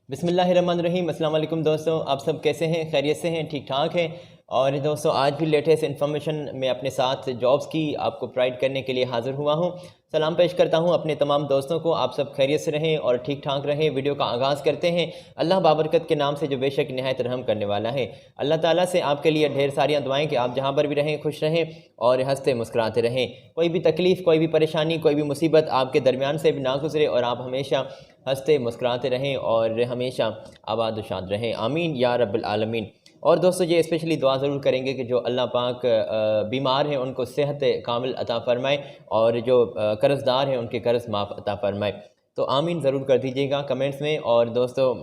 बिस्मिल्लाहिर्रहमानिर्रहीम। अस्सलाम वालेकुम दोस्तों, आप सब कैसे हैं? खैरियत से हैं? ठीक ठाक हैं? और दोस्तों आज भी लेटेस्ट इन्फॉर्मेशन मैं अपने साथ जॉब्स की आपको प्रोवाइड करने के लिए हाज़िर हुआ हूं। सलाम पेश करता हूं अपने तमाम दोस्तों को। आप सब खैरियत से रहें और ठीक ठाक रहें। वीडियो का आगाज़ करते हैं अल्लाह बाबरकत के नाम से जो बेशक निहायत रहम करने वाला है। अल्लाह ताला से आपके लिए ढेर सारियाँ दुआएँ कि आप जहाँ पर भी रहें खुश रहें और हंसते मुस्कुराते रहें। कोई भी तकलीफ़, कोई भी परेशानी, कोई भी मुसीबत आपके दरमियान से भी ना गुजरे और आप हमेशा हंसते मुस्कुराते रहें और हमेशा आबाद व शाद रहें। आमीन या रब्बिल आलमीन। और दोस्तों ये स्पेशली दुआ ज़रूर करेंगे कि जो अल्लाह पाक बीमार हैं उनको सेहत कामिल अता फ़रमाए और जो कर्ज़दार हैं उनके कर्ज़ माफ़ अता फ़रमाए। तो आमीन ज़रूर कर दीजिएगा कमेंट्स में। और दोस्तों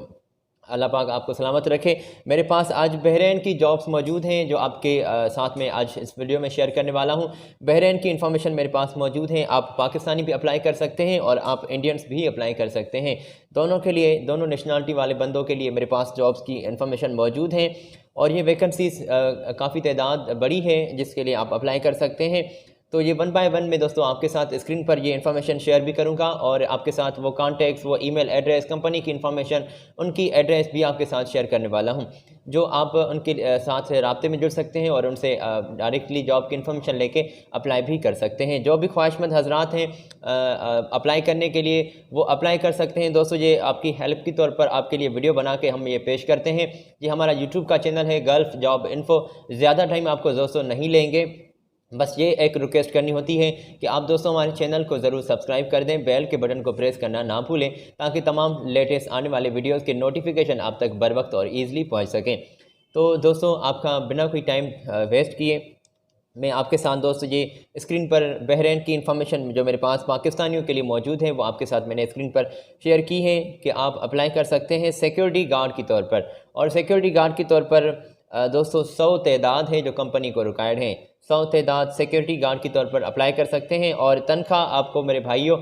अल्लाह पाक आपको सलामत रखे। मेरे पास आज बहरीन की जॉब्स मौजूद हैं जो आपके साथ में आज इस वीडियो में शेयर करने वाला हूं। बहरीन की इन्फॉर्मेशन मेरे पास मौजूद हैं। आप पाकिस्तानी भी अप्लाई कर सकते हैं और आप इंडियंस भी अप्लाई कर सकते हैं। दोनों के लिए, दोनों नेशनलिटी वाले बंदों के लिए मेरे पास जॉब्स की इन्फॉर्मेशन मौजूद हैं और ये वैकेंसीज़ काफ़ी तादाद बड़ी है जिसके लिए आप अप्लाई कर सकते हैं। तो ये वन बाय वन में दोस्तों आपके साथ स्क्रीन पर ये इन्फॉर्मेशन शेयर भी करूंगा और आपके साथ वो कॉन्टैक्ट्स, वो ईमेल एड्रेस, कंपनी की इन्फॉर्मेशन, उनकी एड्रेस भी आपके साथ शेयर करने वाला हूं, जो आप उनके साथ राब्ते में जुड़ सकते हैं और उनसे डायरेक्टली जॉब की इन्फॉर्मेशन लेके अप्लाई भी कर सकते हैं। जो भी ख्वाहिशमंद हजरात हैं अप्लाई करने के लिए वो अप्लाई कर सकते हैं। दोस्तों ये आपकी हेल्प के तौर पर आपके लिए वीडियो बना के हम ये पेश करते हैं। ये हमारा यूट्यूब का चैनल है गल्फ़ जॉब इन्फो। ज़्यादा टाइम आपको दोस्तों नहीं लेंगे, बस ये एक रिक्वेस्ट करनी होती है कि आप दोस्तों हमारे चैनल को ज़रूर सब्सक्राइब कर दें, बेल के बटन को प्रेस करना ना भूलें ताकि तमाम लेटेस्ट आने वाले वीडियोस के नोटिफिकेशन आप तक बर वक्त और ईज़िली पहुंच सकें। तो दोस्तों आपका बिना कोई टाइम वेस्ट किए मैं आपके साथ दोस्तों ये स्क्रीन पर बहरीन की इन्फॉर्मेशन जो मेरे पास पाकिस्तानियों के लिए मौजूद है वो आपके साथ मैंने स्क्रीन पर शेयर की है कि आप अप्लाई कर सकते हैं सिक्योरिटी गार्ड के तौर पर। और सिक्योरिटी गार्ड के तौर पर दोस्तों 100 तादाद है जो कंपनी को रिक्वायर्ड हैं। 100 तादाद सिक्योरिटी गार्ड के तौर पर अप्लाई कर सकते हैं और तनख्वाह आपको मेरे भाइयों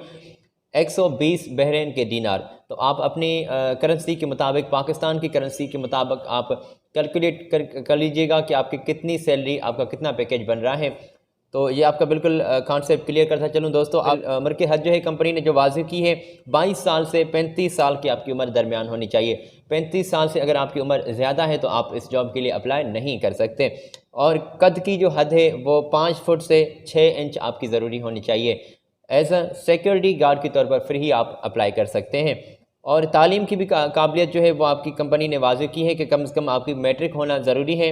120 बहरीन के दीनार। तो आप अपनी करेंसी के मुताबिक, पाकिस्तान की करेंसी के मुताबिक आप कैलकुलेट कर लीजिएगा कि आपकी कितनी सैलरी, आपका कितना पैकेज बन रहा है। तो ये आपका बिल्कुल कॉन्सेप्ट क्लियर करता चलूँ दोस्तों। उम्र की हद जो है कंपनी ने जो वाज़ेह की है 22 साल से 35 साल की आपकी उम्र दरमियान होनी चाहिए। 35 साल से अगर आपकी उम्र ज़्यादा है तो आप इस जॉब के लिए अप्लाई नहीं कर सकते। और कद की जो हद है वो 5 फुट से 6 इंच आपकी ज़रूरी होनी चाहिए। एज अ सिक्योरिटी गार्ड के तौर पर फिर ही आप अप्लाई कर सकते हैं। और तालीम की भी काबिलियत जो है वो आपकी कंपनी ने वाज़ेह की है कि कम से कम आपकी मैट्रिक होना ज़रूरी है।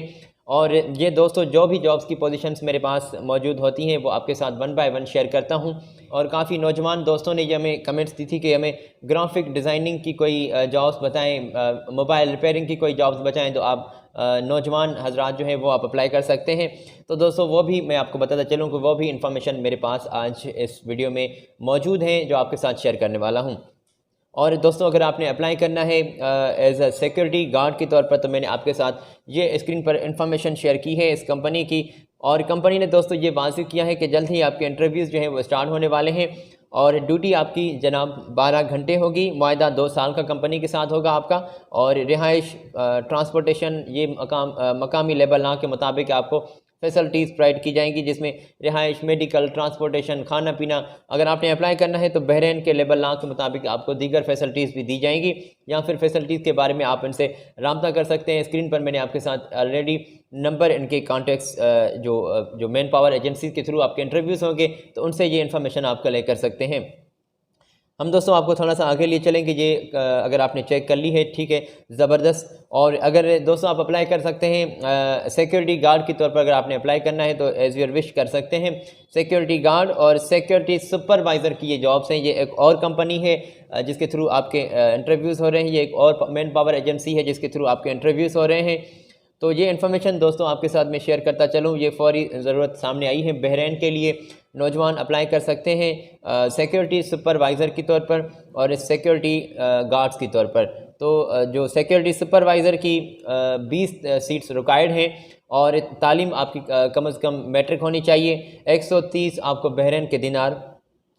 और ये दोस्तों जो भी जॉब्स की पोजीशंस मेरे पास मौजूद होती हैं वो आपके साथ वन बाय वन शेयर करता हूं। और काफ़ी नौजवान दोस्तों ने ये हमें कमेंट्स दी थी कि हमें ग्राफिक डिज़ाइनिंग की कोई जॉब्स बताएं, मोबाइल रिपेयरिंग की कोई जॉब्स बताएं। तो आप नौजवान हजरात जो है वो आप अप्लाई कर सकते हैं। तो दोस्तों वो भी मैं आपको बताता चलूँ कि वो भी इन्फॉर्मेशन मेरे पास आज इस वीडियो में मौजूद है जो आपके साथ शेयर करने वाला हूँ। और दोस्तों अगर आपने अप्लाई करना है एज अ सिक्योरिटी गार्ड के तौर पर तो मैंने आपके साथ ये स्क्रीन पर इंफॉर्मेशन शेयर की है इस कंपनी की। और कंपनी ने दोस्तों ये वाज़ेह किया है कि जल्द ही आपके इंटरव्यूज़ जो हैं वो स्टार्ट होने वाले हैं और ड्यूटी आपकी जनाब 12 घंटे होगी। मुआहदा 2 साल का कंपनी के साथ होगा आपका। और रिहाइश, ट्रांसपोर्टेशन, ये मकामी लेबर लॉ के मुताबिक आपको फैसिलिटीज़ प्रोवाइड की जाएंगी जिसमें रिहाइश, मेडिकल, ट्रांसपोर्टेशन, खाना पीना। अगर आपने अप्लाई करना है तो बहरीन के लेबर लॉ के मुताबिक आपको दीगर फैसिलिटीज़ भी दी जाएंगी या फिर फैसिलिटीज़ के बारे में आप इनसे रब्ता कर सकते हैं। स्क्रीन पर मैंने आपके साथ ऑलरेडी नंबर, इनके कॉन्टैक्ट्स जो मैन पावर एजेंसी के थ्रू आपके इंटरव्यूज़ होंगे तो उनसे ये इन्फॉर्मेशन आप कलेक्ट कर सकते हैं। हम दोस्तों आपको थोड़ा सा आगे लिए चलेंगे। ये अगर आपने चेक कर ली है ठीक है, ज़बरदस्त। और अगर दोस्तों आप अप्लाई कर सकते हैं सिक्योरिटी गार्ड के तौर पर, अगर आपने अप्लाई करना है तो एज़ यूर विश कर सकते हैं। सिक्योरिटी गार्ड और सिक्योरिटी सुपरवाइज़र की ये जॉब्स हैं। ये एक और कंपनी है जिसके थ्रू आपके इंटरव्यूज़ हो रहे हैं। ये एक और मैन पावर एजेंसी है जिसके थ्रू आपके इंटरव्यूज़ हो रहे हैं। तो ये इन्फॉर्मेशन दोस्तों आपके साथ मैं शेयर करता चलूँ, ये फौरी ज़रूरत सामने आई है बहरीन के लिए। नौजवान अप्लाई कर सकते हैं सिक्योरिटी सुपरवाइज़र के तौर पर और सिक्योरिटी गार्ड्स के तौर पर। तो जो सिक्योरिटी सुपरवाइज़र की 20 सीट्स रिक्वायर्ड हैं और तालीम आपकी कम से कम मैट्रिक होनी चाहिए। 130 आपको बहरीन के दिनार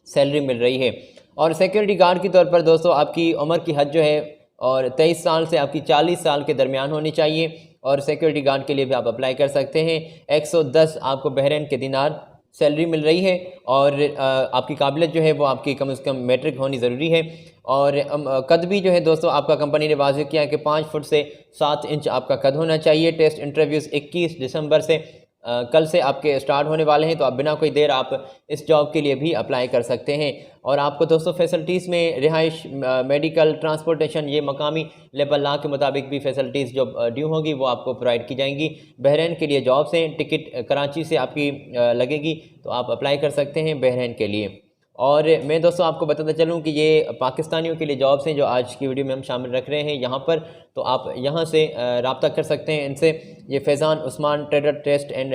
सैलरी मिल रही है। और सिक्योरिटी गार्ड के तौर पर दोस्तों आपकी उम्र की हद जो है और 23 साल से आपकी 40 साल के दरमियान होनी चाहिए। और सिक्योरिटी गार्ड के लिए भी आप अप्लाई कर सकते हैं। 110 आपको बहरीन के दिनार सैलरी मिल रही है और आपकी काबिलियत जो है वो आपकी कम से कम मैट्रिक होनी ज़रूरी है। और कद भी जो है दोस्तों आपका कंपनी ने वाज़ेह किया है कि 5 फुट से 7 इंच आपका कद होना चाहिए। टेस्ट इंटरव्यूज़ 21 दिसंबर से कल से आपके स्टार्ट होने वाले हैं, तो आप बिना कोई देर आप इस जॉब के लिए भी अप्लाई कर सकते हैं। और आपको दोस्तों फैसिलिटीज़ में रिहाइश, मेडिकल, ट्रांसपोर्टेशन, ये मकामी लेबल लॉ के मुताबिक भी फैसिलिटीज़ जो ड्यू होंगी वो आपको प्रोवाइड की जाएंगी। बहरीन के लिए जॉब्स हैं, टिकट कराची से आपकी लगेगी, तो आप अप्लाई कर सकते हैं बहरीन के लिए। और मैं दोस्तों आपको बताता चलूँ कि ये पाकिस्तानियों के लिए जॉब्स हैं जो आज की वीडियो में हम शामिल रख रहे हैं यहाँ पर, तो आप यहाँ से रब्ता कर सकते हैं इनसे। ये Faizan Usman trader test and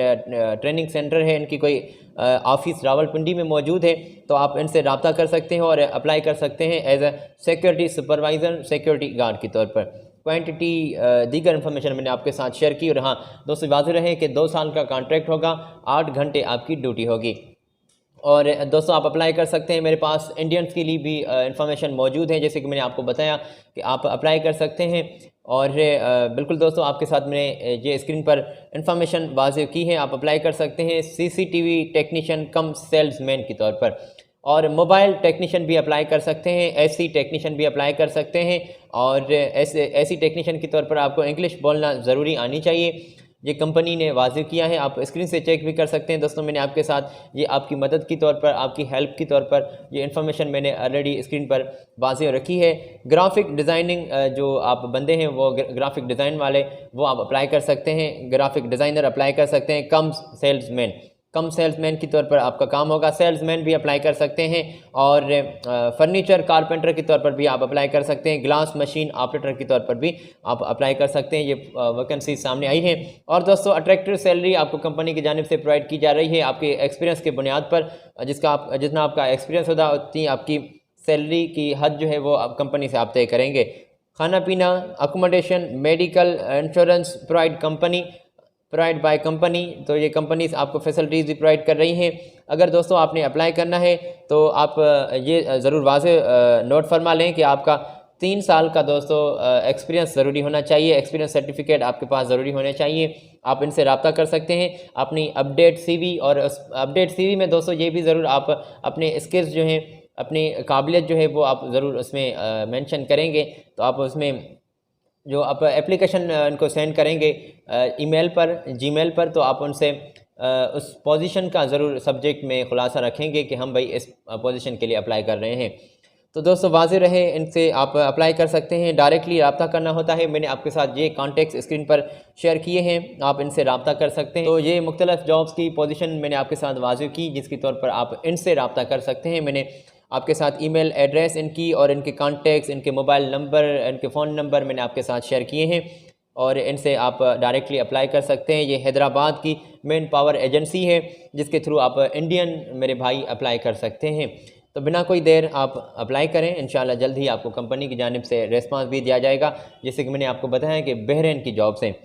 training centre है, इनकी कोई ऑफिस रावलपिंडी में मौजूद है, तो आप इनसे रब्ता कर सकते हैं और अप्लाई कर सकते हैं as a security supervisor, security guard के तौर पर। क्वांटिटी दीगर इन्फॉर्मेशन मैंने आपके साथ शेयर की। और हाँ दोस्तों, वाज़ेह रहे कि 2 साल का कॉन्ट्रैक्ट होगा, 8 घंटे आपकी ड्यूटी होगी। और दोस्तों आप अप्लाई कर सकते हैं, मेरे पास इंडियंस के लिए भी इंफॉर्मेशन मौजूद है, जैसे कि मैंने आपको बताया कि आप अप्लाई कर सकते हैं। और बिल्कुल दोस्तों आपके साथ मैंने ये स्क्रीन पर इंफॉर्मेशन वाज़ेह की है, आप अप्लाई कर सकते हैं सीसीटीवी टेक्नीशियन कम सेल्समैन के तौर पर। और मोबाइल टेक्नीशियन भी अप्लाई कर सकते हैं, एसी टेक्नीशियन भी अप्लाई कर सकते हैं। और एसी टेक्नीशियन के तौर पर आपको इंग्लिश बोलना ज़रूरी आनी चाहिए, ये कंपनी ने वाज़ेह किया है। आप स्क्रीन से चेक भी कर सकते हैं दोस्तों, मैंने आपके साथ ये आपकी मदद की तौर पर, आपकी हेल्प की तौर पर ये इन्फॉर्मेशन मैंने ऑलरेडी स्क्रीन पर वाज़ेह रखी है। ग्राफिक डिज़ाइनिंग जो आप बंदे हैं वो ग्राफिक डिज़ाइन वाले, वो आप अप्लाई कर सकते हैं, ग्राफिक डिज़ाइनर अप्लाई कर सकते हैं। कम सेल्समैन के तौर पर आपका काम होगा, सेल्समैन भी अप्लाई कर सकते हैं। और फर्नीचर कारपेंटर के तौर पर भी आप अप्लाई कर सकते हैं, ग्लास मशीन ऑपरेटर के तौर पर भी आप अप्लाई कर सकते हैं। ये वैकेंसी सामने आई है। और दोस्तों अट्रैक्टिव सैलरी आपको कंपनी की जानिब से प्रोवाइड की जा रही है, आपके एक्सपीरियंस के बुनियाद पर। जितना आपका एक्सपीरियंस होगा उतनी आपकी सैलरी की हद जो है वो आप कंपनी से आप तय करेंगे। खाना पीना, accommodation, medical insurance provide by company, तो ये कंपनीज आपको फैसिलिटीज़ भी प्रोवाइड कर रही हैं। अगर दोस्तों आपने अप्लाई करना है तो आप ये ज़रूर वाज़ेह नोट फरमा लें कि आपका 3 साल का दोस्तों एक्सपीरियंस ज़रूरी होना चाहिए, एक्सपीरियंस सर्टिफिकेट आपके पास ज़रूरी होने चाहिए। आप इनसे रब्ता कर सकते हैं अपनी अपडेट सीवी, और अपडेट सीवी में दोस्तों ये भी ज़रूर आप अपने स्किल्स जो हैं, अपनी काबिलियत जो है वो आप ज़रूर उसमें मेंशन करेंगे। तो आप उसमें जो आप एप्लीकेशन उनको सेंड करेंगे ईमेल पर, जीमेल पर, तो आप उनसे उस पोजीशन का ज़रूर सब्जेक्ट में खुलासा रखेंगे कि हम भाई इस पोजीशन के लिए अप्लाई कर रहे हैं। तो दोस्तों वाज़ेह रहे, इनसे आप अप्लाई कर सकते हैं, डायरेक्टली रब्ता करना होता है। मैंने आपके साथ ये कॉन्टेक्ट स्क्रीन पर शेयर किए हैं, आप इनसे रब्ता कर सकते हैं। तो ये मुख्तलिफ जॉब्स की पोजीशन मैंने आपके साथ वाज़ेह की, जिसके तौर पर आप इनसे रब्ता कर सकते हैं। मैंने आपके साथ ईमेल एड्रेस इनकी और इनके कॉन्टेक्ट्स, इनके मोबाइल नंबर, इनके फ़ोन नंबर मैंने आपके साथ शेयर किए हैं, और इनसे आप डायरेक्टली अप्लाई कर सकते हैं। ये हैदराबाद की मेन पावर एजेंसी है, जिसके थ्रू आप इंडियन मेरे भाई अप्लाई कर सकते हैं। तो बिना कोई देर आप अप्लाई करें, इंशाल्लाह जल्द ही आपको कंपनी की जानिब से रिस्पांस भी दिया जाएगा, जैसे कि मैंने आपको बताया कि बहरीन की जॉब्स हैं।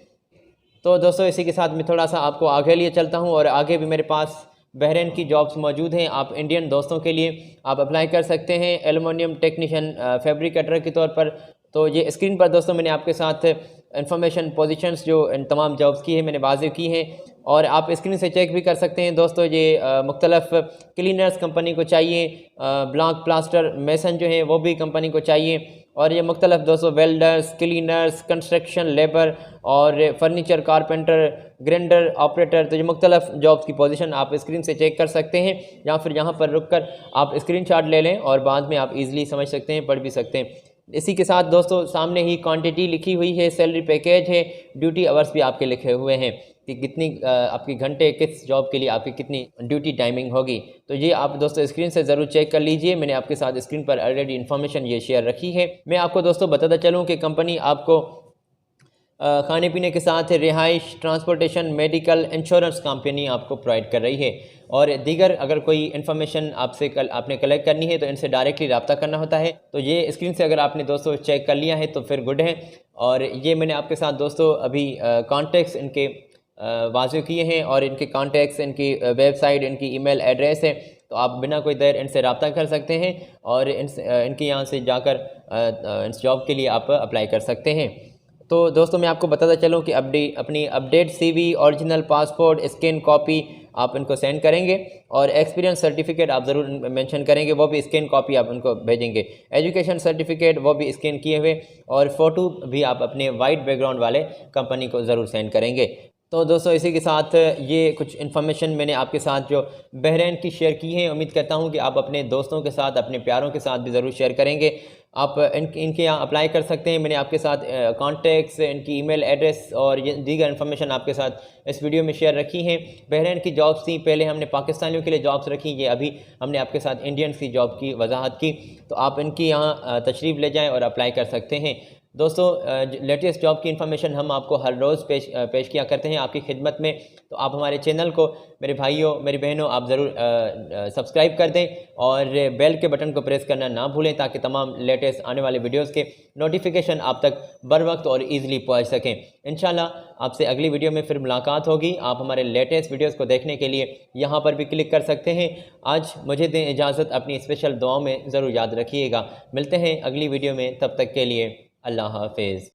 तो दोस्तों इसी के साथ मैं थोड़ा सा आपको आगे लिए चलता हूँ, और आगे भी मेरे पास बहरीन की जॉब्स मौजूद हैं। आप इंडियन दोस्तों के लिए आप अप्लाई कर सकते हैं एल्युमिनियम टेक्नीशियन, फैब्रिकेटर के तौर पर। तो ये स्क्रीन पर दोस्तों मैंने आपके साथ इंफॉर्मेशन पोजीशंस जो इन तमाम जॉब्स की है मैंने वाज़ेह की हैं, और आप स्क्रीन से चेक भी कर सकते हैं दोस्तों। ये मुख्तलफ क्लीनर्स कंपनी को चाहिए, ब्लॉक प्लास्टर मेसन जो है वो भी कंपनी को चाहिए, और ये मुख्तलफ दोस्तों वेल्डर्स, क्लीनर्स, कंस्ट्रक्शन लेबर और फर्नीचर कारपेंटर, ग्राइंडर ऑपरेटर, तो ये मुख्तलफ जॉब्स की पोजीशन आप स्क्रीन से चेक कर सकते हैं, या फिर यहाँ पर रुक कर आप स्क्रीनशॉट ले लें और बाद में आप इजीली समझ सकते हैं, पढ़ भी सकते हैं। इसी के साथ दोस्तों सामने ही क्वांटिटी लिखी हुई है, सैलरी पैकेज है, ड्यूटी आवर्स भी आपके लिखे हुए हैं कि कितनी आपकी घंटे किस जॉब के लिए आपकी कितनी ड्यूटी टाइमिंग होगी। तो ये आप दोस्तों स्क्रीन से ज़रूर चेक कर लीजिए, मैंने आपके साथ स्क्रीन पर ऑलरेडी इन्फॉर्मेशन ये शेयर रखी है। मैं आपको दोस्तों बताता चलूँ कि कंपनी आपको खाने पीने के साथ रिहाइश, ट्रांसपोर्टेशन, मेडिकल, इंश्योरेंस कंपनी आपको प्रोवाइड कर रही है, और दीगर अगर कोई इन्फॉर्मेशन आपने कलेक्ट करनी है तो इनसे डायरेक्टली रब्ता करना होता है। तो ये स्क्रीन से अगर आपने दोस्तों चेक कर लिया है तो फिर गुड है। और ये मैंने आपके साथ दोस्तों अभी कॉन्टेक्ट्स इनके वाज़ेह किए हैं, और इनके कॉन्टेक्ट्स, इनकी वेबसाइट, इनकी ईमेल एड्रेस है, तो आप बिना कोई देर इनसे रब्ता कर सकते हैं, और इनके यहाँ से जाकर इस जॉब के लिए आप अप्लाई कर सकते हैं। तो दोस्तों मैं आपको बताता चलूँ कि अपनी update CV, original passport, scan copy आप उनको सेंड करेंगे और एक्सपीरियंस सर्टिफिकेट आप ज़रूर मेंशन करेंगे, वो भी स्कैन कॉपी आप उनको भेजेंगे। एजुकेशन सर्टिफिकेट वो भी स्कैन किए हुए, और फ़ोटो भी आप अपने वाइट बैकग्राउंड वाले कंपनी को ज़रूर सेंड करेंगे। तो दोस्तों इसी के साथ ये कुछ इन्फॉर्मेशन मैंने आपके साथ जो बहरीन की शेयर की है। उम्मीद करता हूँ कि आप अपने दोस्तों के साथ, अपने प्यारों के साथ भी ज़रूर शेयर करेंगे। आप इनके यहाँ अप्लाई कर सकते हैं। मैंने आपके साथ कॉन्टैक्ट्स, इनकी ईमेल एड्रेस और ये दीगर इन्फॉर्मेशन आपके साथ इस वीडियो में शेयर रखी हैं। बहरीन की जॉब्स थी, पहले हमने पाकिस्तानियों के लिए जॉब्स रखी, ये अभी हमने आपके साथ इंडियंस की जॉब की वजाहत की। तो आप इनकी यहाँ तशरीफ़ ले जाएँ और अप्लाई कर सकते हैं। दोस्तों लेटेस्ट जॉब की इन्फॉर्मेशन हम आपको हर रोज़ पेश किया करते हैं आपकी खिदमत में। तो आप हमारे चैनल को, मेरे भाइयों मेरी बहनों, आप ज़रूर सब्सक्राइब कर दें और बेल के बटन को प्रेस करना ना भूलें, ताकि तमाम लेटेस्ट आने वाले वीडियोस के नोटिफिकेशन आप तक बर वक्त और ईज़िली पहुँच सकें। इंशाल्लाह आपसे अगली वीडियो में फिर मुलाकात होगी। आप हमारे लेटेस्ट वीडियोज़ को देखने के लिए यहाँ पर भी क्लिक कर सकते हैं। आज मुझे दें इजाज़त, अपनी स्पेशल दुआओं में ज़रूर याद रखिएगा। मिलते हैं अगली वीडियो में, तब तक के लिए अल्लाह हाफिज़।